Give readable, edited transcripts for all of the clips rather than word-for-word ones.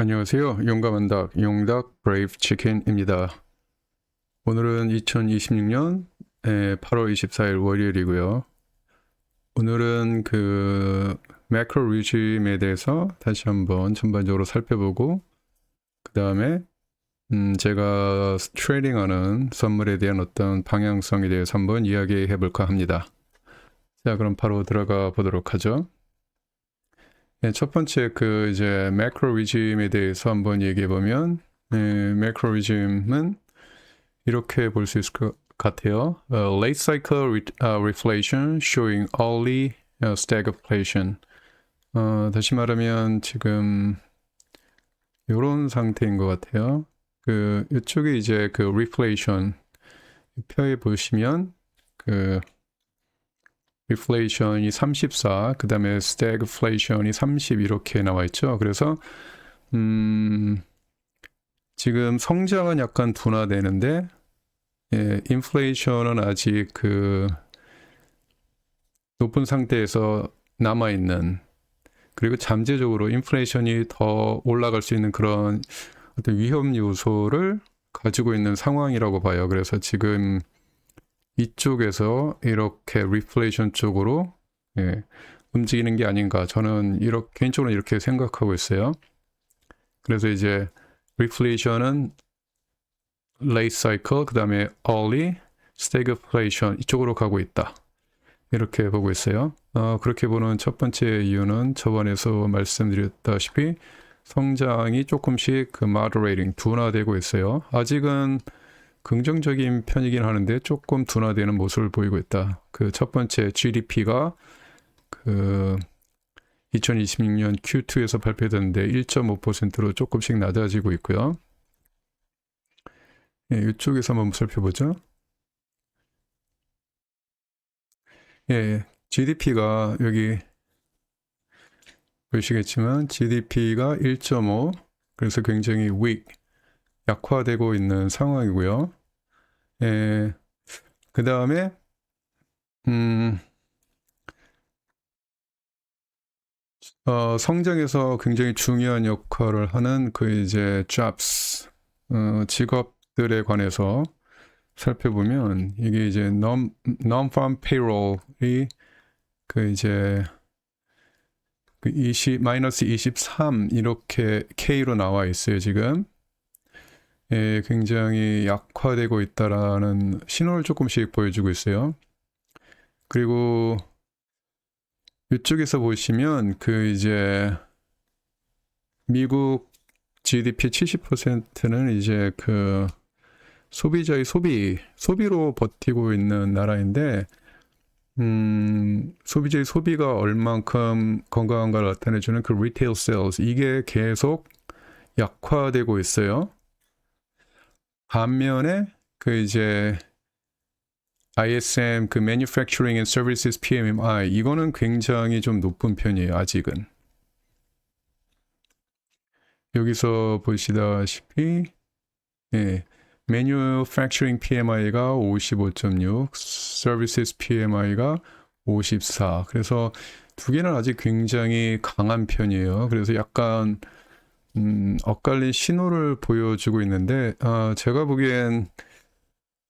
안녕하세요. 용감한 닭, 용닭 브레이브 치킨입니다. 오늘은 2026년 8월 24일 월요일이고요. 오늘은 매크로 리즘에 대해서 다시 한번 전반적으로 살펴보고 그 다음에 제가 트레이딩하는 선물에 대한 어떤 방향성에 대해서 한번 이야기해 볼까 합니다. 자, 그럼 바로 들어가 보도록 하죠. 네, 첫 번째 이제 매크로 리즘에 대해서 한번 얘기해 보면 매크로 리즘은 이렇게 볼 수 있을 것 같아요. Late cycle reflation showing early stagflation. 다시 말하면 지금 이런 상태인 것 같아요. 이쪽에 이제 reflation 표에 보시면 reflation이 34, 그 다음에 stagflation이 30 이렇게 나와 있죠. 그래서 지금 성장은 약간 둔화되는데 인플레이션은 아직 높은 상태에서 남아있는, 그리고 잠재적으로 인플레이션이 더 올라갈 수 있는 그런 어떤 위험 요소를 가지고 있는 상황이라고 봐요. 그래서 지금 이쪽에서 이렇게 리플레이션 쪽으로 움직이는 게 아닌가, 저는 개인적으로 이렇게 생각하고 있어요. 그래서 이제 리플레이션은 late cycle, 그 다음에 early stagflation 이쪽으로 가고 있다, 이렇게 보고 있어요. 그렇게 보는 첫 번째 이유는 저번에서 말씀드렸다시피 성장이 조금씩 moderating, 둔화되고 있어요. 아직은 긍정적인 편이긴 하는데 조금 둔화되는 모습을 보이고 있다. 첫 번째 GDP가 2026년 Q2에서 발표됐는데 1.5%로 조금씩 낮아지고 있고요. 이쪽에서 한번 살펴보죠. GDP가 여기 보시겠지만 GDP가 1.5, 그래서 굉장히 weak, 약화되고 있는 상황이고요. 그 다음에 성장에서 굉장히 중요한 역할을 하는 이제 jobs, 직업들에 관해서 살펴보면 이게 이제 non-farm payroll이 이제 마이너스 23 이렇게 K로 나와 있어요. 지금 굉장히 약화되고 있다라는 신호를 조금씩 보여주고 있어요. 그리고 이쪽에서 보시면 이제 미국 GDP 70%는 이제 소비자의 소비로 버티고 있는 나라인데, 소비자의 소비가 얼만큼 건강한가를 나타내주는 retail sales, 이게 계속 약화되고 있어요. 반면에 이제 ISM Manufacturing and Services PMI, 이거는 굉장히 좀 높은 편이에요. 아직은. 여기서 보시다시피 Manufacturing PMI가 55.6, Services PMI가 54. 그래서 두 개는 아직 굉장히 강한 편이에요. 그래서 약간 엇갈린 신호를 보여주고 있는데, 제가 보기엔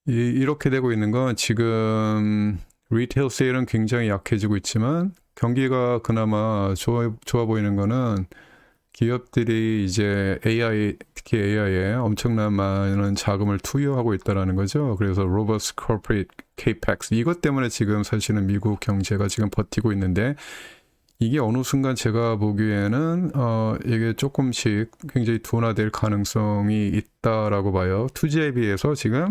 이렇게 되고 있는 건 지금 리테일 세일은 굉장히 약해지고 있지만 경기가 그나마 좋아 보이는 거는 기업들이 이제 특히 AI에 엄청난 많은 자금을 투여하고 있다는 거죠. 그래서 Robust Corporate Capex, 이것 때문에 지금 사실은 미국 경제가 지금 버티고 있는데, 이게 어느 순간 제가 보기에는 이게 조금씩 굉장히 둔화될 가능성이 있다라고 봐요. 투자에 비해서 지금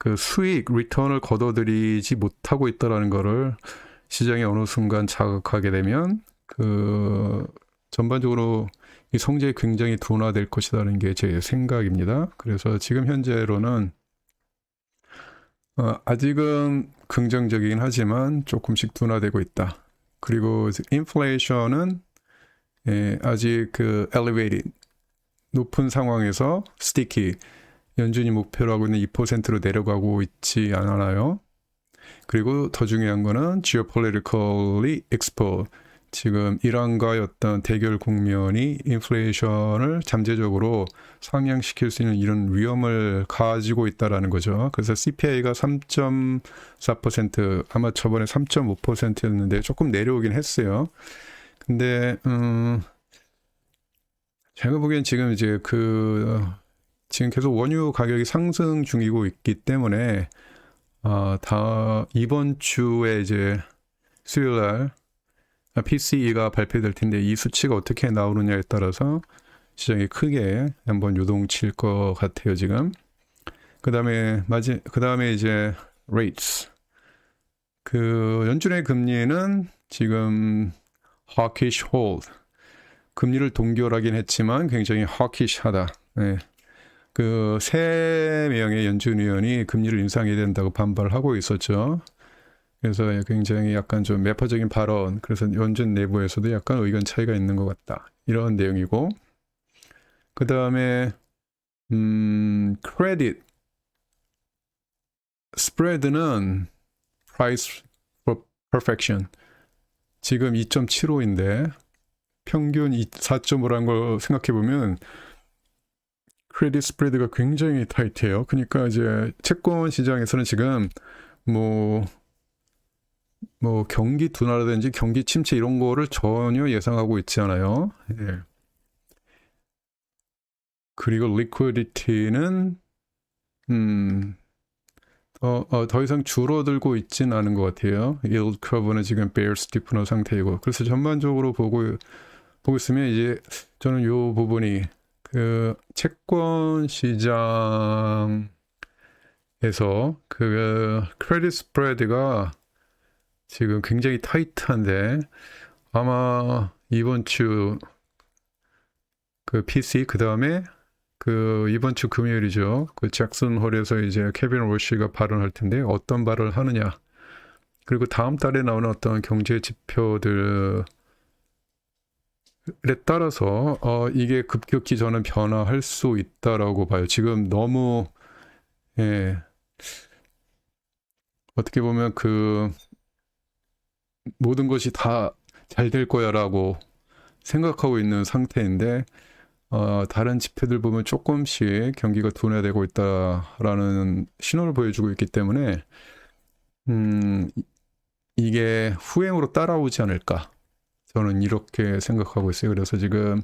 리턴을 거둬들이지 못하고 있다는 거를 시장이 어느 순간 자각하게 되면 전반적으로 이 성장이 굉장히 둔화될 것이라는 게 제 생각입니다. 그래서 지금 현재로는 아직은 긍정적이긴 하지만 조금씩 둔화되고 있다. 그리고 인플레이션은 아직 elevated, 높은 상황에서 sticky, 연준이 목표로 하고 있는 2%로 내려가고 있지 않아요. 그리고 더 중요한 거는 geopolitically exposed, 지금 이란과의 어떤 대결 국면이 인플레이션을 잠재적으로 상향시킬 수 있는 이런 위험을 가지고 있다라는 거죠. 그래서 CPI가 3.4%, 아마 저번에 3.5%였는데 조금 내려오긴 했어요. 근데 제가 보기엔 지금 이제 지금 계속 원유 가격이 상승 중이고 있기 때문에 이번 주에 이제 수요일 날 PCE가 발표될 텐데 이 수치가 어떻게 나오느냐에 따라서 시장이 크게 한번 요동칠 것 같아요, 지금. 그다음에 이제 rates. 연준의 금리는 지금 hawkish hold. 금리를 동결하긴 했지만 굉장히 hawkish하다. 네. 3명의 연준 의원이 금리를 인상해야 된다고 반발하고 있었죠. 그래서 굉장히 약간 좀 매파적인 발언, 그래서 연준 내부에서도 약간 의견 차이가 있는 것 같다. 이런 내용이고, 그 다음에 크레딧 스프레드는 price for perfection. 지금 2.75인데 평균 4.5라는 걸 생각해보면 크레딧 스프레드가 굉장히 타이트해요. 그러니까 이제 채권 시장에서는 지금 뭐 경기 둔화라든지 경기 침체 이런 거를 전혀 예상하고 있지 않아요. 예. 그리고 liquidity는 더 이상 줄어들고 있진 않은 것 같아요. yield curve는 지금 bear steepener 상태이고, 그래서 전반적으로 보고 있으면 이제 저는 이 부분이 채권 시장에서 크레딧 스프레드가 지금 굉장히 타이트한데 아마 이번 주 PC 그 다음에 이번 주 금요일이죠. 잭슨 홀에서 이제 케빈 월시가 발언할 텐데 어떤 발언을 하느냐. 그리고 다음 달에 나오는 어떤 경제 지표들에 따라서 이게 급격히 저는 변화할 수 있다라고 봐요. 지금 너무 어떻게 보면 모든 것이 다 잘 될 거야라고 생각하고 있는 상태인데 다른 지표들 보면 조금씩 경기가 둔화되고 있다라는 신호를 보여주고 있기 때문에 이게 후행으로 따라오지 않을까, 저는 이렇게 생각하고 있어요. 그래서 지금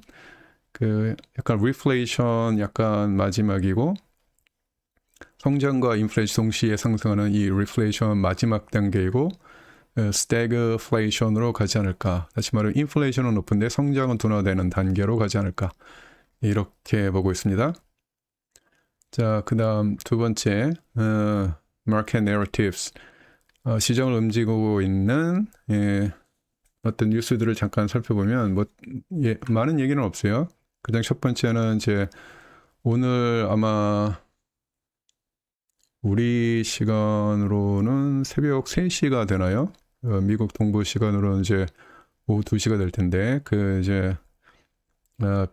약간 리플레이션 약간 마지막이고 성장과 인플레이션 동시에 상승하는 이 리플레이션 마지막 단계이고 스태그플레이션으로 가지 않을까. 다시 말해 인플레이션은 높은데 성장은 둔화되는 단계로 가지 않을까. 이렇게 보고 있습니다. 자, 그 다음 두 번째, market narratives. 시장을 움직이고 있는 어떤 뉴스들을 잠깐 살펴보면 많은 얘기는 없어요. 가장 첫 번째는 이제 오늘 아마 우리 시간으로는 새벽 3시가 되나요? 미국 동부 시간으로는 이제 오후 2시가 될 텐데 이제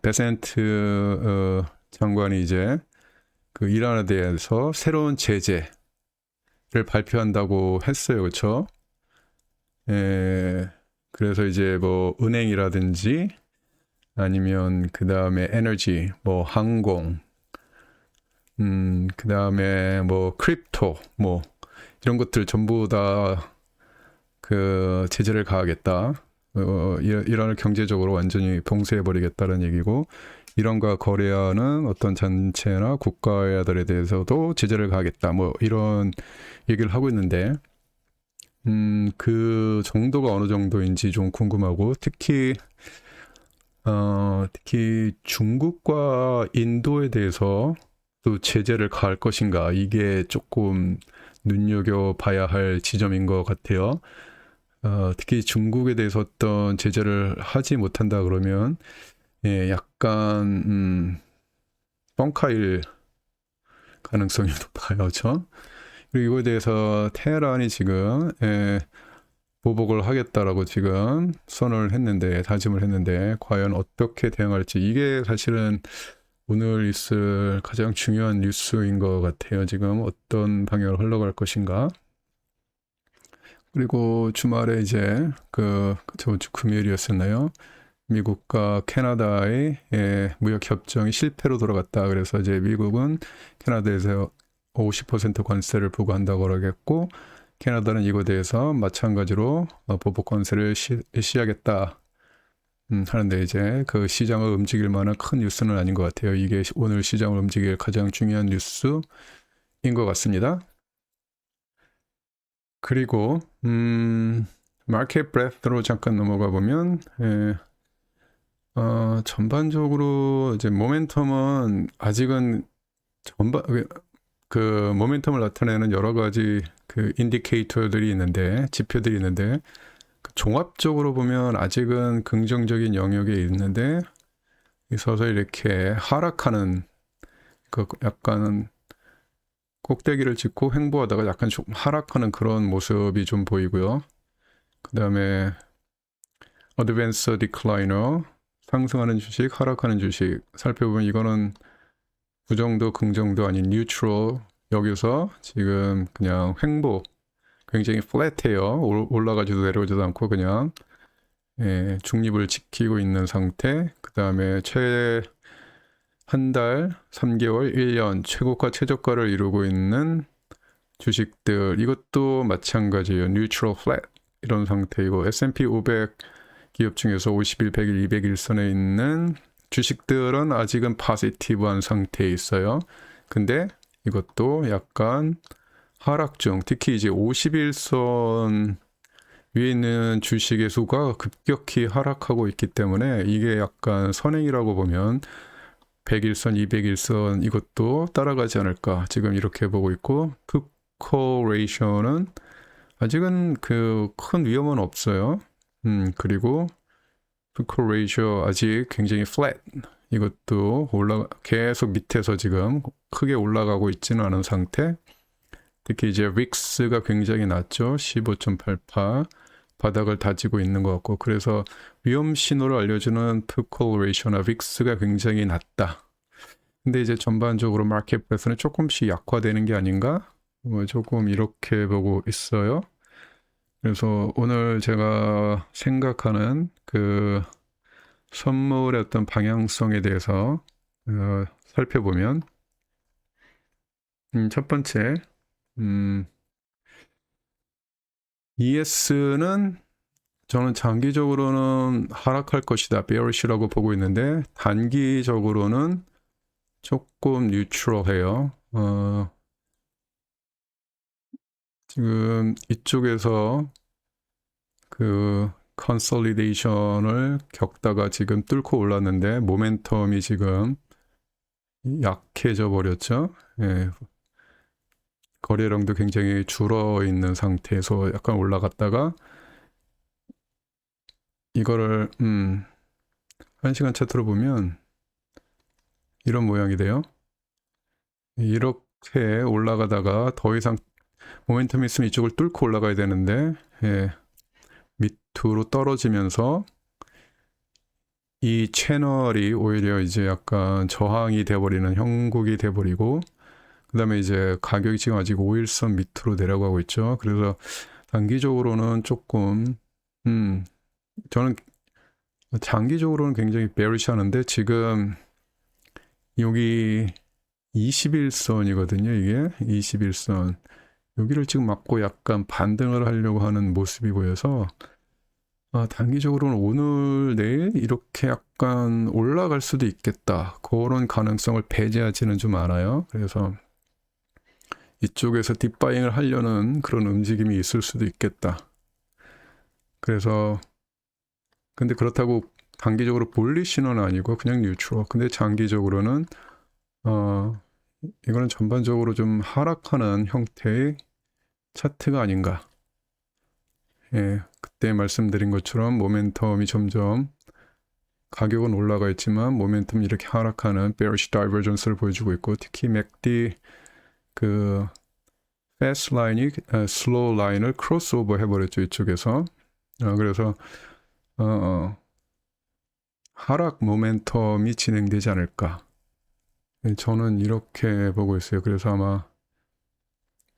베센트 장관이 이제 이란에 대해서 새로운 제재를 발표한다고 했어요. 그렇죠? 그래서 이제 은행이라든지 아니면 그 다음에 에너지, 항공, 그 다음에 크립토, 이런 것들 전부 다 제재를 가하겠다. 이란을 경제적으로 완전히 봉쇄해버리겠다는 얘기고, 이란과 거래하는 어떤 단체나 국가들에 대해서도 제재를 가하겠다. 이런 얘기를 하고 있는데, 그 정도가 어느 정도인지 좀 궁금하고, 특히 중국과 인도에 대해서 또 제재를 가할 것인가, 이게 조금 눈여겨봐야 할 지점인 것 같아요. 특히 중국에 대해서 어떤 제재를 하지 못한다 그러면 약간 뻥카일 가능성이 높아요. 그렇죠? 그리고 이거에 대해서 테헤란이 지금 보복을 하겠다라고 지금 다짐을 했는데 과연 어떻게 대응할지, 이게 사실은 오늘 있을 가장 중요한 뉴스인 것 같아요. 지금 어떤 방향으로 흘러갈 것인가. 그리고 주말에 이제 저번 주 금요일이었었나요? 미국과 캐나다의 무역 협정이 실패로 돌아갔다. 그래서 이제 미국은 캐나다에서 50% 관세를 부과한다고 그러겠고, 캐나다는 이거에 대해서 마찬가지로 보복 관세를 시하겠다. 하는데 이제 그 시장을 움직일 만한 큰 뉴스는 아닌 것 같아요. 이게 오늘 시장을 움직일 가장 중요한 뉴스인 것 같습니다. 그리고 마켓 브레스로 잠깐 넘어가 보면 전반적으로 이제 모멘텀은 아직은 그 모멘텀을 나타내는 여러 가지 그 인디케이터들이 있는데, 지표들이 있는데, 종합적으로 보면 아직은 긍정적인 영역에 있는데 서서히 이렇게 하락하는, 그 약간 꼭대기를 찍고 횡보하다가 약간 좀 하락하는 그런 모습이 좀 보이고요. 그 다음에 어드밴스 디클라이너, 상승하는 주식, 하락하는 주식 살펴보면 이거는 부정도 긍정도 아닌 뉴트럴, 여기서 지금 그냥 횡보, 굉장히 플랫해요. 올라가지도 내려오지도 않고 그냥 중립을 지키고 있는 상태. 그 다음에 한 달, 3개월, 1년 최고가 최저가를 이루고 있는 주식들, 이것도 마찬가지예요. 뉴트럴 플랫 이런 상태이고, S&P 500 기업 중에서 50일, 100일, 200일선에 있는 주식들은 아직은 포지티브한 상태에 있어요. 근데 이것도 약간 하락 중, 특히 이제 50일선 위에 있는 주식의 수가 급격히 하락하고 있기 때문에 이게 약간 선행이라고 보면 100일선, 200일선 이것도 따라가지 않을까 지금 이렇게 보고 있고, 푸코 레이셔는 아직은 그 큰 위험은 없어요. 그리고 푸코 레이셔 아직 굉장히 플랫, 이것도 계속 밑에서 지금 크게 올라가고 있지는 않은 상태. 특히 이제 릭스가 굉장히 낮죠. 15.88 바닥을 다지고 있는 것 같고, 그래서 위험 신호를 알려주는 푸코 레이셔나 릭스가 굉장히 낮다. 근데 이제 전반적으로 마켓 프레스는 조금씩 약화되는 게 아닌가? 조금 이렇게 보고 있어요. 그래서 오늘 제가 생각하는 그 선물의 어떤 방향성에 대해서 살펴보면, 첫 번째, ES는 저는 장기적으로는 하락할 것이다, bearish라고 보고 있는데, 단기적으로는 조금 뉴트럴해요. 지금 이쪽에서 그 컨솔리데이션을 겪다가 지금 뚫고 올랐는데 모멘텀이 지금 약해져 버렸죠. 예. 거래량도 굉장히 줄어 있는 상태에서 약간 올라갔다가 이거를 1시간 차트로 보면 이런 모양이 돼요. 이렇게 올라가다가 더 이상 모멘텀이 있으면 이쪽을 뚫고 올라가야 되는데 밑으로 떨어지면서 이 채널이 오히려 이제 약간 저항이 돼버리는 형국이 돼버리고, 그 다음에 이제 가격이 지금 아직 5일선 밑으로 내려가고 있죠. 그래서 단기적으로는 조금 저는 장기적으로는 굉장히 bearish하는데, 지금 여기 21선이거든요. 이게 21선, 여기를 지금 맞고 약간 반등을 하려고 하는 모습이 보여서 단기적으로는 오늘 내일 이렇게 약간 올라갈 수도 있겠다, 그런 가능성을 배제하지는 좀 않아요. 그래서 이쪽에서 딥바잉을 하려는 그런 움직임이 있을 수도 있겠다. 그래서 근데 그렇다고 단기적으로 볼리시는 아니고 그냥 뉴트럴. 근데 장기적으로는 이거는 전반적으로 좀 하락하는 형태의 차트가 아닌가. 그때 말씀드린 것처럼 모멘텀이 점점, 가격은 올라가 있지만 모멘텀이 이렇게 하락하는 bearish divergence를 보여주고 있고, 특히 MACD 그 fast 라인이 slow 라인을 크로스오버 해버렸죠, 이쪽에서. 그래서 하락 모멘텀이 진행되지 않을까. 저는 이렇게 보고 있어요. 그래서 아마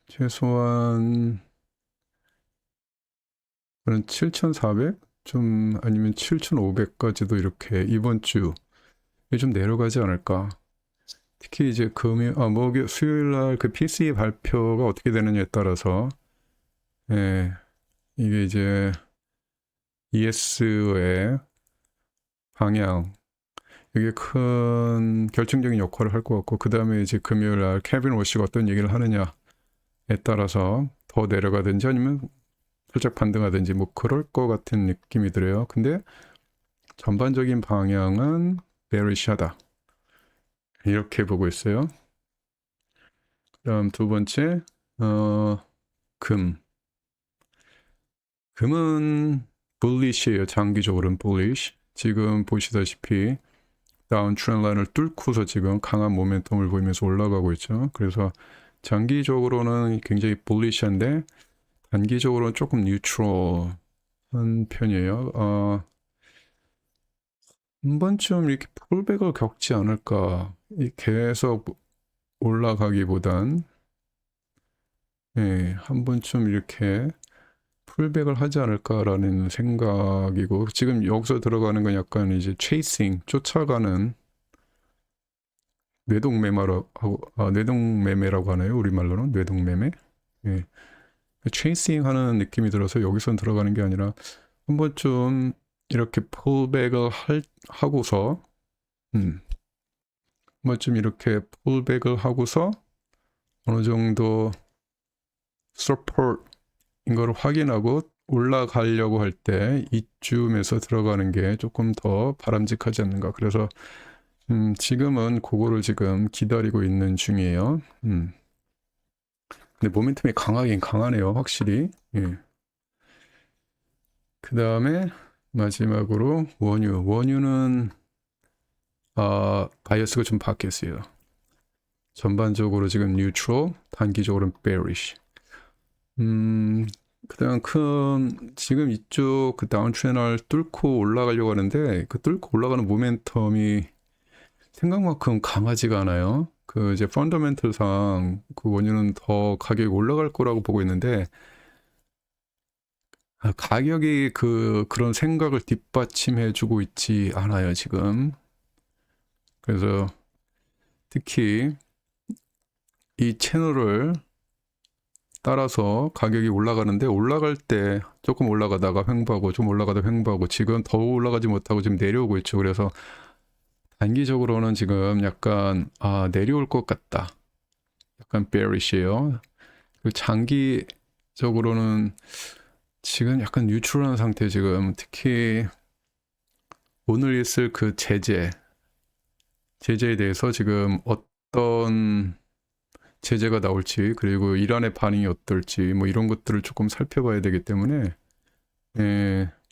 최소한 저는 7,400 좀 아니면 7,500까지도 이렇게 이번 주에 좀 내려가지 않을까. 특히 이제 수요일 날 그 PCE 발표가 어떻게 되느냐에 따라서 예, 이게 이제 ES의 방향 이게 큰 결정적인 역할을 할 것 같고 그 다음에 이제 금요일 날 케빈 워시가 어떤 얘기를 하느냐에 따라서 더 내려가든지 아니면 살짝 반등하든지 뭐 그럴 것 같은 느낌이 들어요. 근데 전반적인 방향은 베리시하다 이렇게 보고 있어요. 그다음 두 번째 금은 bullish예요. 장기적으로는 bullish. 지금 보시다시피 다운 트렌드 라인을 뚫고서 지금 강한 모멘텀을 보이면서 올라가고 있죠. 그래서 장기적으로는 굉장히 bullish한데 단기적으로는 조금 뉴트럴한 편이에요. 한 번쯤 이렇게 풀백을 겪지 않을까. 계속 올라가기보단 한 번쯤 이렇게 풀백을 하지 않을까라는 생각이고 지금 여기서 들어가는 건 약간 이제 체이싱 쫓아가는 뇌동매매라고 하나요? 우리말로는 뇌동매매. 예. 체이싱 하는 느낌이 들어서 여기선 들어가는 게 아니라 한 번쯤 이렇게 풀백을 하고서 한 번쯤 이렇게 풀백을 하고서 어느 정도 서포트인 걸 확인하고 올라가려고 할 때 이쯤에서 들어가는 게 조금 더 바람직하지 않는가. 그래서 지금은 그거를 지금 기다리고 있는 중이에요. 근데 모멘텀이 강하긴 강하네요, 확실히. 예. 그 다음에 마지막으로 원유는 바이어스가 좀 바뀌었어요. 전반적으로 지금 뉴트럴, 단기적으로는 bearish. 그다음 지금 이쪽 그 다운 트렌을 뚫고 올라가려고 하는데 그 뚫고 올라가는 모멘텀이 생각만큼 강하지가 않아요. 그 이제 펀더멘털상 그 원유는 더 가격이 올라갈 거라고 보고 있는데 가격이 그런 생각을 뒷받침해주고 있지 않아요 지금. 그래서 특히 이 채널을 따라서 가격이 올라가는데 올라갈 때 조금 올라가다가 횡보하고 좀 올라가다 횡보하고 지금 더 올라가지 못하고 지금 내려오고 있죠. 그래서 단기적으로는 지금 약간 내려올 것 같다. 약간 bearish예요. 장기적으로는 지금 약간 뉴트럴한 상태 지금 특히 오늘 있을 그 제재에 대해서 지금 어떤 제재가 나올지 그리고 이란의 반응이 어떨지 뭐 이런 것들을 조금 살펴봐야 되기 때문에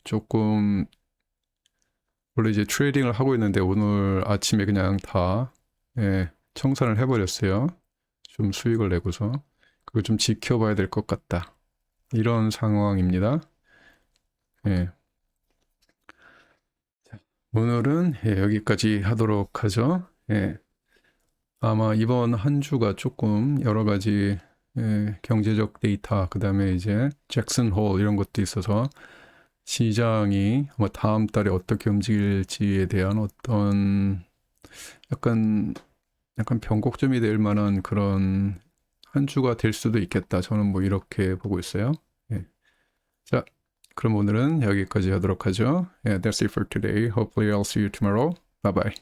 조금 원래 이제 트레이딩을 하고 있는데 오늘 아침에 그냥 다 청산을 해버렸어요. 좀 수익을 내고서 그걸 좀 지켜봐야 될 것 같다. 이런 상황입니다. 예. 자, 오늘은 여기까지 하도록 하죠. 예. 아마 이번 한 주가 조금 여러 가지 경제적 데이터, 그 다음에 이제 잭슨 홀 이런 것도 있어서 시장이 아마 다음 달에 어떻게 움직일지에 대한 어떤 약간 변곡점이 될 만한 그런 한 주가 될 수도 있겠다. 저는 뭐 이렇게 보고 있어요. 예. 자, 그럼 오늘은 여기까지 하도록 하죠. Yeah, that's it for today. Hopefully I'll see you tomorrow. Bye bye.